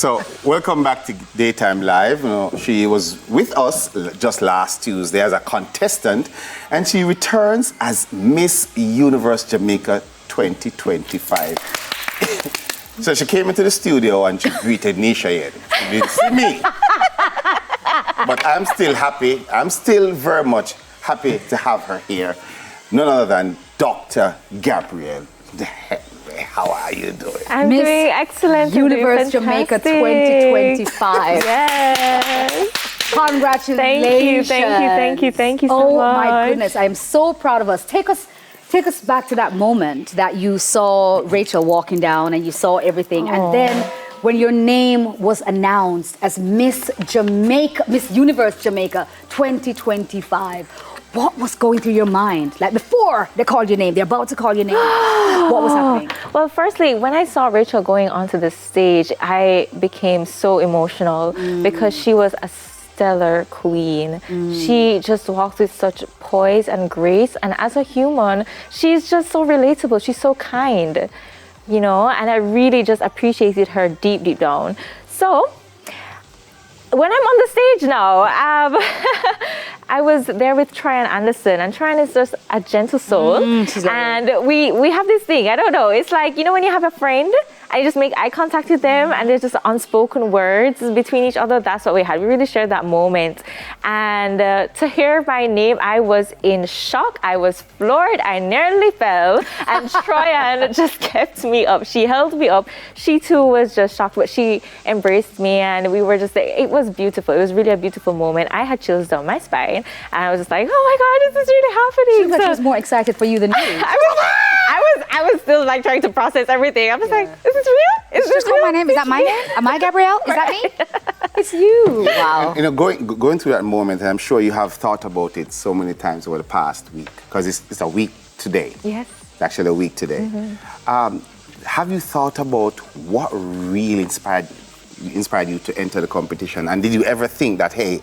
So welcome back to Daytime Live. You know, she was with us just last Tuesday as a contestant, and she returns as Miss Universe Jamaica 2025. So she came into the studio and she greeted Nisha here. She didn't see me. But I'm still happy. I'm still very much happy to have her here. None other than Dr. Gabrielle. How are you doing? I'm doing excellent. Universe Jamaica 2025. Yes. Congratulations. Thank you so much. Oh my goodness, I am so proud of us. Take us back to that moment that you saw Rachel walking down and you saw everything. And then when your name was announced as Miss Universe Jamaica 2025, what was going through your mind? Like before they called your name, they're about to call your name. What was happening? Well, firstly, when I saw Rachel going onto the stage, I became so emotional because she was a stellar queen. She just walks with such poise and grace. And as a human, she's just so relatable. She's so kind, you know, and I really just appreciated her deep down. So when I'm on the stage now, I was there with Tryon Anderson, and Tryon is just a gentle soul. And we have this thing, I don't know, it's like, you know, when you have a friend, I just make eye contact with them and there's just unspoken words between each other. That's what we had. We really shared that moment. And to hear my name, I was in shock. I was floored. I nearly fell. And Tryon just kept me up. She held me up. She too was just shocked, but she embraced me and we were just, it was beautiful. It was really a beautiful moment. I had chills down my spine and I was just like, oh my God, this is really happening. Seems like she was more excited for you than you. I was still like trying to process everything. I was like, is this real? Is this real? My name? Is that my name? Am I Gabrielle? Is that me? It's you. Wow. You know, going through that moment, I'm sure you have thought about it so many times over the past week, because it's a week today. Yes. It's actually a week today. Have you thought about what really inspired you to enter the competition? And did you ever think that, hey,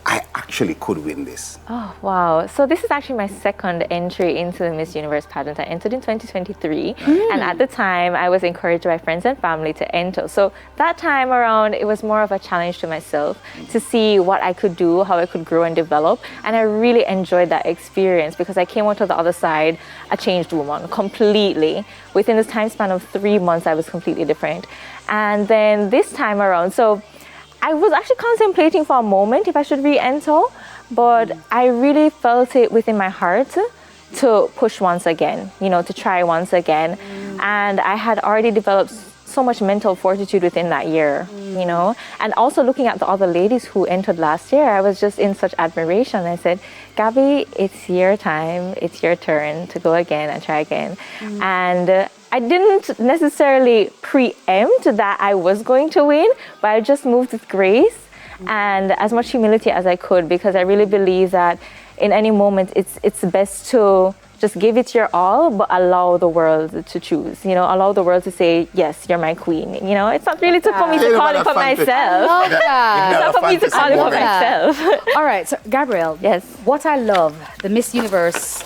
I actually could win this? Oh, wow. So this is actually my second entry into the Miss Universe pageant. I entered in 2023. And at the time, I was encouraged by friends and family to enter. So that time around, it was more of a challenge to myself to see what I could do, how I could grow and develop. And I really enjoyed that experience because I came out to the other side a changed woman completely. Within this time span of 3 months, I was completely different. And then this time around, so I was actually contemplating for a moment if I should re-enter, but I really felt it within my heart to push once again, you know, to try once again. And I had already developed so much mental fortitude within that year, you know. And also looking at the other ladies who entered last year, I was just in such admiration. I said, Gabby, it's your time, it's your turn to go again and try again. And I didn't necessarily preempt that I was going to win, but I just moved with grace and as much humility as I could, because I really believe that in any moment it's best to just give it your all, but allow the world to choose, you know, allow the world to say, yes, you're my queen. You know, it's not really for me to call it for myself. Love that. It's not for me to call it for myself. All right, so Gabrielle, yes. What I love, the Miss Universe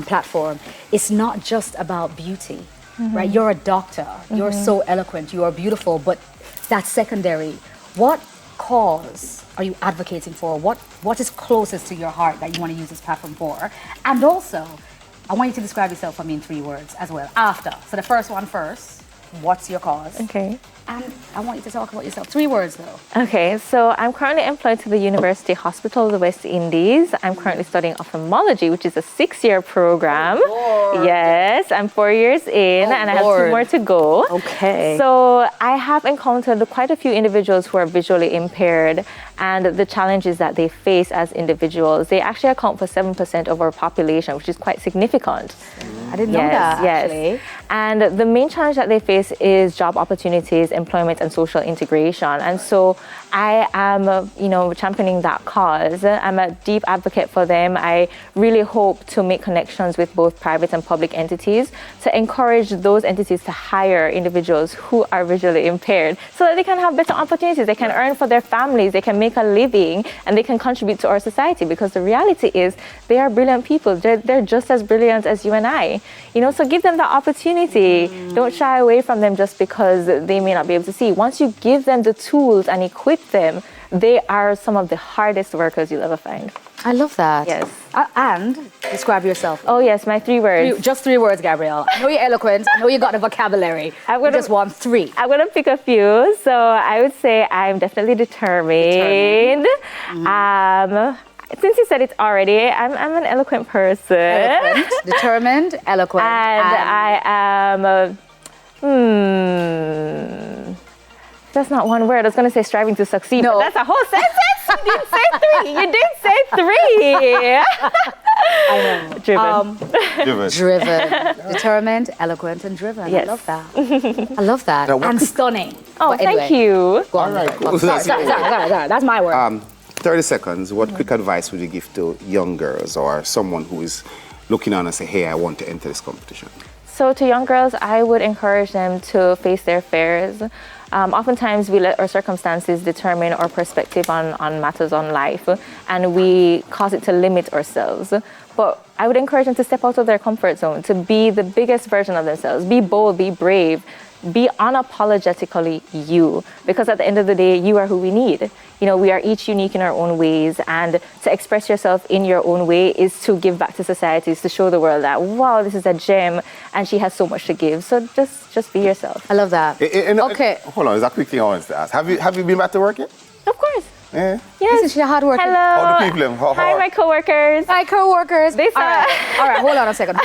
platform, is not just about beauty. Right, you're a doctor, you're so eloquent, you are beautiful, but that's secondary. What cause are you advocating for? What is closest to your heart that you want to use this platform for? And also, I want you to describe yourself for me in 3 words as well, after. So the first one first, what's your cause? Okay. And I want you to talk about yourself. 3 words though. Okay, so I'm currently employed to the University Hospital of the West Indies. I'm currently studying ophthalmology, which is a 6-year program. Oh, yes, I'm 4 years in and I have 2 more to go. Okay. So I have encountered quite a few individuals who are visually impaired and the challenges that they face as individuals. They actually account for 7% of our population, which is quite significant. I didn't know that, actually. Yes. And the main challenge that they face is job opportunities, employment and social integration. And so I am, championing that cause. I'm a deep advocate for them. I really hope to make connections with both private and public entities to encourage those entities to hire individuals who are visually impaired so that they can have better opportunities. They can earn for their families, they can make a living, and they can contribute to our society, because the reality is they are brilliant people. They're just as brilliant as you and I. So give them the opportunity. Don't shy away from them just because they may not be able to see. Once you give them the tools and equip them, they are some of the hardest workers you'll ever find. I love that. Yes. And describe yourself. Oh yes, my 3 words. Just 3 words, Gabrielle. I know you're eloquent. I know you got the vocabulary. I just want 3. I'm gonna pick a few. So I would say I'm definitely determined. Since you said it already, I'm an eloquent person. Eloquent, determined, eloquent. And I am. That's not one word. I was going to say striving to succeed. No. But that's a whole sentence. You did say 3. You did say 3. I know. Driven. Determined, eloquent, and driven. Yes. I love that. I love that. And stunning. Oh, but anyway, thank you. Go on. All right, cool. Sorry, that's my word. 30 seconds. What quick advice would you give to young girls or someone who is looking on and say, hey, I want to enter this competition? So to young girls, I would encourage them to face their fears. Oftentimes we let our circumstances determine our perspective on matters on life, and we cause it to limit ourselves. But I would encourage them to step out of their comfort zone, to be the biggest version of themselves, be bold, be brave, be unapologetically you, because at the end of the day, you are who we need. We are each unique in our own ways, and to express yourself in your own way is to give back to society, is to show the world that, wow, this is a gem and she has so much to give. So just be yourself. I love that. Okay. Hold on, is that a quick thing I wanted to ask? Have you been back to work yet? Of course. Yeah. Yes. Isn't she hard working? Hello. How do people? Hi, my coworkers. Hi, co-workers. All right, hold on a second.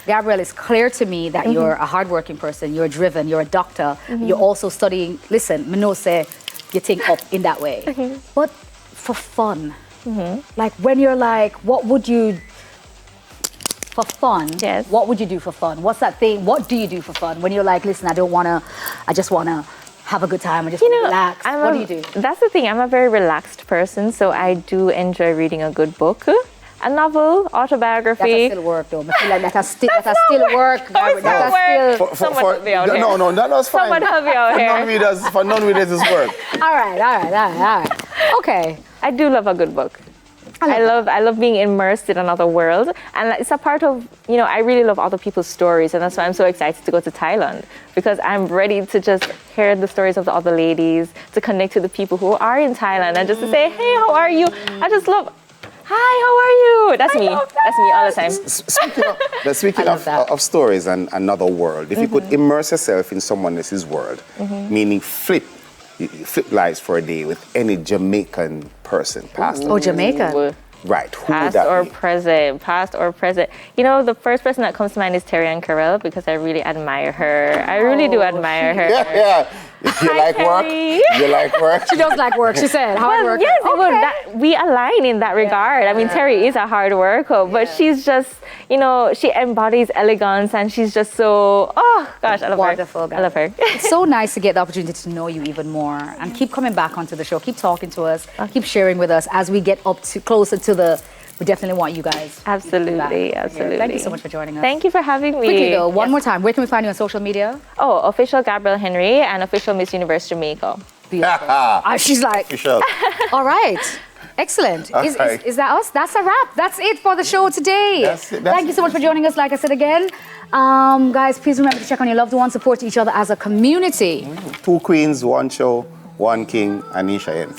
Gabrielle, it's clear to me that you're a hardworking person, you're driven, you're a doctor, you're also studying. Listen, Mino say you think up in that way. But for fun, like when you're like, what would you, for fun, Yes. what would you do for fun? What's that thing? What do you do for fun? When you're like, listen, I just want to have a good time, I just want to relax. What do you do? That's the thing, I'm a very relaxed person, so I do enjoy reading a good book. A novel, autobiography. That's still work though. I feel like that's still work. Someone help me out here. No, that's fine. Someone help me out here. For non-readers, it's work. All right. Okay. I do love a good book. I love being immersed in another world, and it's a part of, I really love other people's stories, and that's why I'm so excited to go to Thailand, because I'm ready to just hear the stories of the other ladies, to connect to the people who are in Thailand, and just to say, hey, how are you? I just love, hi, how are you? That's me. That's me all the time. Speaking of stories and another world, if you could immerse yourself in someone else's world, meaning flip lives for a day with any Jamaican person, past or Jamaican. Right. Who Past would that or be? present. The first person that comes to mind is Terry and Carell, because I really admire her. I really do admire her. Yeah. You like Terry. work? You like work? She does like work, she said. Hard work. Yes, we align in that regard. I mean, Terry is a hard worker, but she's just, she embodies elegance, and she's just so, I love Wonderful, her. I love her. It's so nice to get the opportunity to know you even more, and keep coming back onto the show. Keep talking to us. Keep sharing with us as we get closer to we definitely want you guys. Absolutely. Thank you so much for joining us. Thank you for having me. Quickly though, one more time, where can we find you on social media? Oh, official Gabrielle Henry and official Miss Universe Jamaica. Beautiful. She's like, Official. all right. Excellent. Is that us? That's a wrap. That's it for the show today. Thank you so much for joining us, like I said again. Guys, please remember to check on your loved ones, support each other as a community. 2 queens, 1 show, 1 king, Anisha in.